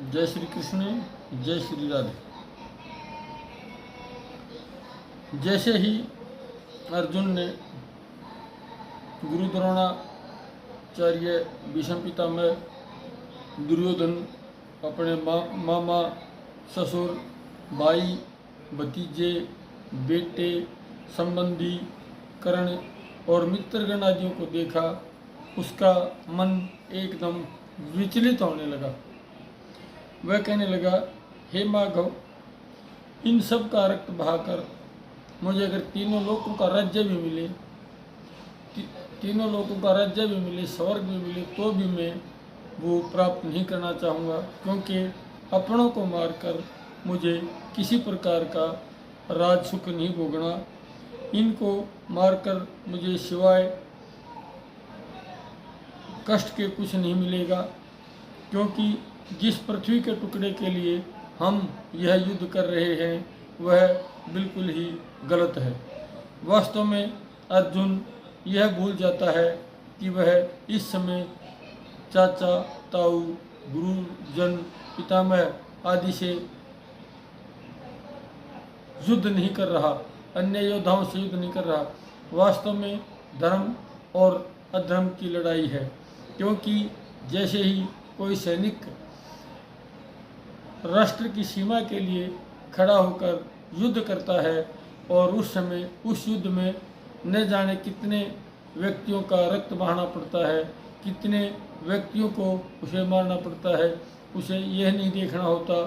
जय श्री कृष्ण, जय श्री राधे। जैसे ही अर्जुन ने गुरु द्रोणाचार्य, भीष्म पितामह, दुर्योधन, अपने मामा, ससुर, भाई, भतीजे, बेटे, संबंधी, कर्ण और मित्रगण आदियों को देखा, उसका मन एकदम विचलित होने लगा। वह कहने लगा, हे माधव, इन सब का रक्त बहाकर मुझे अगर तीनों लोकों का राज्य भी मिले, तीनों लोकों का राज्य भी मिले, स्वर्ग भी मिले, तो भी मैं वो प्राप्त नहीं करना चाहूँगा, क्योंकि अपनों को मारकर मुझे किसी प्रकार का राज सुख नहीं भोगना। इनको मारकर मुझे सिवाय कष्ट के कुछ नहीं मिलेगा, क्योंकि जिस पृथ्वी के टुकड़े के लिए हम यह युद्ध कर रहे हैं वह बिल्कुल ही गलत है। वास्तव में अर्जुन यह भूल जाता है कि वह इस समय चाचा, ताऊ, गुरुजन, पितामह आदि से युद्ध नहीं कर रहा, अन्य योद्धाओं से युद्ध नहीं कर रहा। वास्तव में धर्म और अधर्म की लड़ाई है, क्योंकि जैसे ही कोई सैनिक राष्ट्र की सीमा के लिए खड़ा होकर युद्ध करता है और उस समय उस युद्ध में न जाने कितने व्यक्तियों का रक्त बहाना पड़ता है, कितने व्यक्तियों को उसे मारना पड़ता है, उसे यह नहीं देखना होता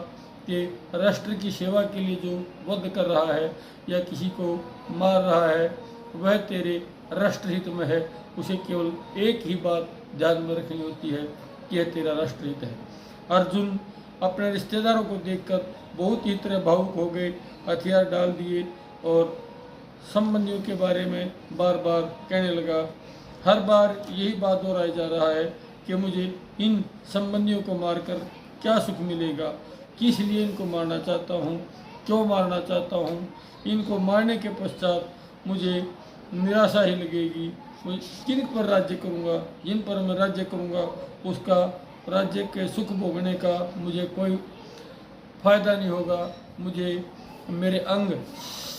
कि राष्ट्र की सेवा के लिए जो वध कर रहा है या किसी को मार रहा है वह तेरे राष्ट्रहित में है। उसे केवल एक ही बात ध्यान में रखनी होती है कि यह तेरा राष्ट्रहित है। अर्जुन अपने रिश्तेदारों को देखकर बहुत ही तरह भावुक हो गए, हथियार डाल दिए और संबंधियों के बारे में बार बार कहने लगा। हर बार यही बात दोहराया जा रहा है कि मुझे इन संबंधियों को मारकर क्या सुख मिलेगा, किस लिए इनको मारना चाहता हूँ, क्यों मारना चाहता हूँ। इनको मारने के पश्चात मुझे निराशा ही लगेगी। मैं किन पर राज्य करूँगा, जिन पर मैं राज्य करूँगा उसका राज्य के सुख भोगने का मुझे कोई फायदा नहीं होगा। मुझे मेरे अंग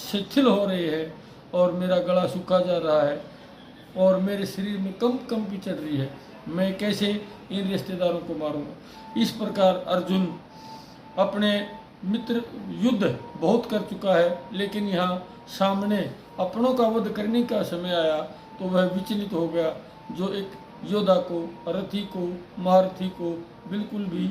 शिथिल हो रहे हैं और मेरा गला सूखा जा रहा है और मेरे शरीर में कंपी चढ़ रही है। मैं कैसे इन रिश्तेदारों को मारूंगा। इस प्रकार अर्जुन अपने मित्र युद्ध बहुत कर चुका है, लेकिन यहाँ सामने अपनों का वध करने का समय आया तो वह विचलित हो गया, जो एक योद्धा को, रथी को, महारथी को बिल्कुल भी